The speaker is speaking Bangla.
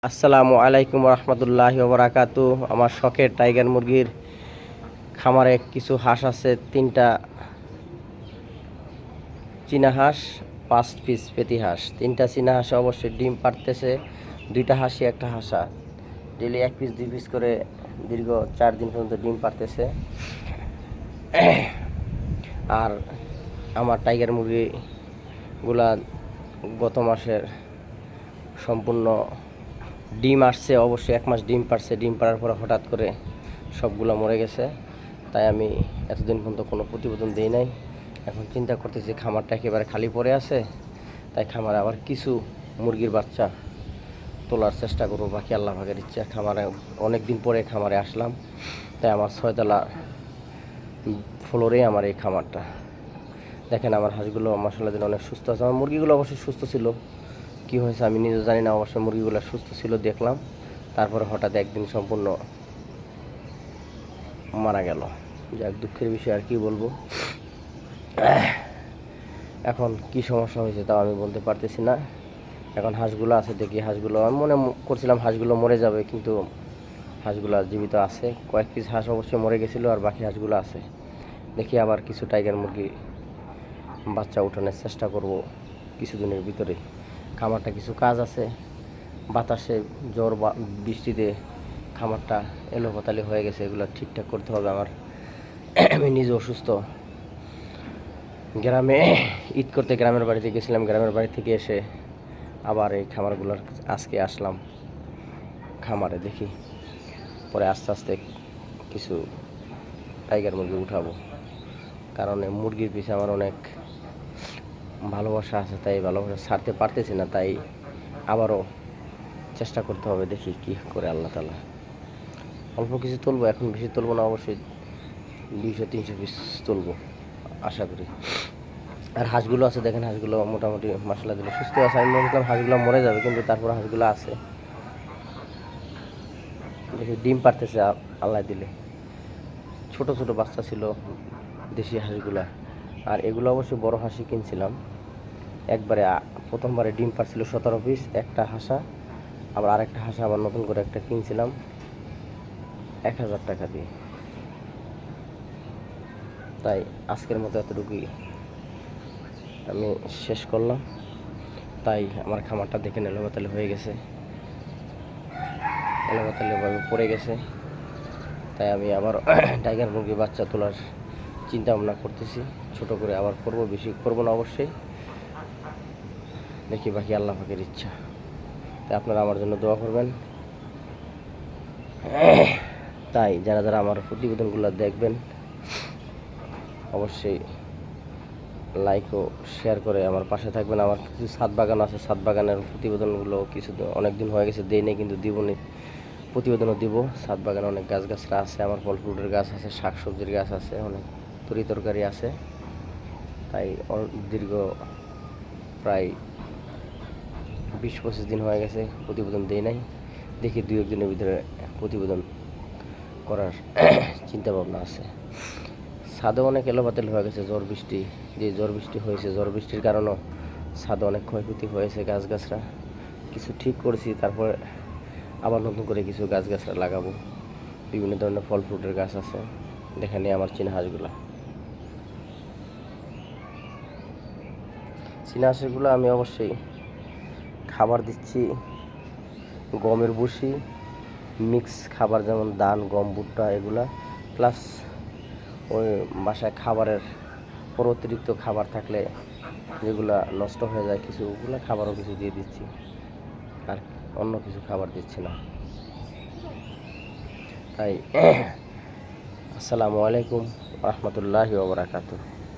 আসসালামু আলাইকুম রহমতুল্লাহি ওবরাকাতু। আমার শখের টাইগার মুরগির খামারে কিছু হাঁস আছে, 3টা চীনা হাঁস, 5 পিস পেতি হাঁস। 3টা চীনা হাঁসে অবশ্যই ডিম পাড়তেছে, 2টা হাঁসি একটা হাঁসা ডেলি 1 পিস 2 পিস করে দীর্ঘ 4 দিন পর্যন্ত ডিম পাড়তেছে। আর আমার টাইগার মুরগিগুলা গত মাসের সম্পূর্ণ ডিম আসছে, অবশ্যই 1 মাস ডিম পারছে। ডিম পাড়ার পরে হঠাৎ করে সবগুলো মরে গেছে, তাই আমি এতদিন পর্যন্ত কোনো প্রতিবেদন দিই নাই। এখন চিন্তা করতেছি খামারটা একেবারে খালি পড়ে আছে, তাই খামারে আবার কিছু মুরগির বাচ্চা তোলার চেষ্টা করবো। বাকি আল্লাহ পাকের ইচ্ছা। খামারে অনেক দিন পরে খামারে আসলাম, তাই আমার 6তলা ফ্লোরে আমার এই খামারটা। দেখেন আমার হাঁসগুলো মাশাআল্লাহ দিন অনেক সুস্থ আছে। আমার মুরগিগুলো অবশ্যই সুস্থ ছিল, কি হয়েছে আমি নিজে জানি না। অবশ্যই মুরগিগুলো সুস্থ ছিল দেখলাম, তারপরে হঠাৎ একদিন সম্পূর্ণ মারা গেল। যাক, দুঃখের বিষয়, আর কি বলবো। এখন কি সমস্যা হয়েছে তাও আমি বলতে পারতেছি না। এখন হাঁসগুলো আছে, দেখি হাঁসগুলো, আমি মনে করছিলাম হাঁসগুলো মরে যাবে, কিন্তু হাঁসগুলো জীবিত আছে। কয়েক পিস হাঁস অবশ্যই মরে গেছিলো, আর বাকি হাঁসগুলো আছে। দেখি আবার কিছু টাইগার মুরগি বাচ্চা উঠানোর চেষ্টা করব কিছুদিনের ভিতরে। খামারটা কিছু কাজ আছে, বাতাসে ঝড় বা বৃষ্টিতে খামারটা এলোপাতালি হয়ে গেছে, এগুলো ঠিকঠাক করতে হবে আমার। আমি নিজে অসুস্থ। গ্রামে ঈদ করতে গ্রামের বাড়িতে গেছিলাম, গ্রামের বাড়ি থেকে এসে আবার এই খামারগুলোর আজকে আসলাম খামারে। দেখি পরে আস্তে আস্তে কিছু টাইগার মুরগি উঠাবো, কারণ এই মুরগির পিছনে আমার অনেক ভালোবাসা আছে, তাই ভালোবাসা ছাড়তে পারতেছি না। তাই আবারও চেষ্টা করতে হবে, দেখি কি করে আল্লাহ তাআলা। অল্প কিছু তুলবো, এখন বেশি তুলবো না, অবশ্যই 200-300 পিস তুলবো আশা করি। আর হাঁসগুলো আছে, দেখেন হাঁসগুলো মোটামুটি মাশাআল্লাহ দিলে সুস্থ আছে। আমি ভাবছিলাম হাঁসগুলো মরে যাবে, কিন্তু তারপর হাঁসগুলো আছে, দেখি ডিম পারতেছে আল্লাহ দিলে। ছোট ছোট বাচ্চা ছিল দেশি হাঁসগুলা। আর এগুলো অবশ্যই বড় হাঁসই কিনছিলাম। একবারে প্রথমবারে ডিম পারছিল 17 পিস একটা হাঁসা। আবার আরেকটা হাঁসা আবার নতুন করে একটা কিনছিলাম 1000 টাকা দিয়ে। তাই আজকের মতো এতটুকুই আমি শেষ করলাম। তাই আমার খামারটা দেখে এলোপাতালি হয়ে গেছে, এলোপাতালিভাবে পড়ে গেছে। তাই আমি আবার টাইগার মুরগি বাচ্চা তোলার চিন্তা ভাবনা করতেছি। ছোট করে আবার করবো, বেশি করবো না অবশ্যই, দেখি বাকি আল্লাহ পাকের ইচ্ছা। তাই আপনারা আমার জন্য দোয়া করবেন। তাই যারা যারা আমার প্রতিবেদনগুলো দেখবেন অবশ্যই লাইক ও শেয়ার করে আমার পাশে থাকবেন। আমার কিছু ছাদ বাগান আছে, ছাদ বাগানের প্রতিবেদনগুলো কিছু অনেক দিন হয়ে গেছে দেই নেই, কিন্তু দিবনি, প্রতিবেদনও দিব। ছাদ বাগানে অনেক গাছগাছরা আছে, আমার ফল ফ্রুটের গাছ আছে, শাকসবজির গাছ আছে, অনেক তরি তরকারি আছে। তাই দীর্ঘ প্রায় 20-25 দিন হয়ে গেছে প্রতিবেদন দেই নাই। দেখি 2-1 দিনের ভিতরে প্রতিবেদন করার চিন্তা ভাবনা আছে। ছাদে অনেক এলোপাতাল হয়ে গেছে, ঝড় বৃষ্টি, যে ঝড় বৃষ্টি হয়েছে, ঝড় বৃষ্টির কারণেও ছাদে অনেক ক্ষয়ক্ষতি হয়েছে। গাছগাছরা কিছু ঠিক করেছি, তারপরে আবার নতুন করে কিছু গাছগাছরা লাগাবো। বিভিন্ন ধরনের ফল ফ্রুটের গাছ আছে। দেখেন আমার চীনা হাঁসগুলা, চীনা হাঁসগুলো আমি অবশ্যই খাবার দিচ্ছি গমের ভুসি, মিক্স খাবার, যেমন ধান, গম, ভুট্টা এগুলা, প্লাস ওই বাসায় খাবারের পর অতিরিক্ত খাবার থাকলে যেগুলা নষ্ট হয়ে যায় কিছু, ওগুলো খাবারও কিছু দিয়ে দিচ্ছি, আর অন্য কিছু খাবার দিচ্ছি না। তাই আসসালামু আলাইকুম রহমতুল্লাহি ওয়া বারাকাতুহু।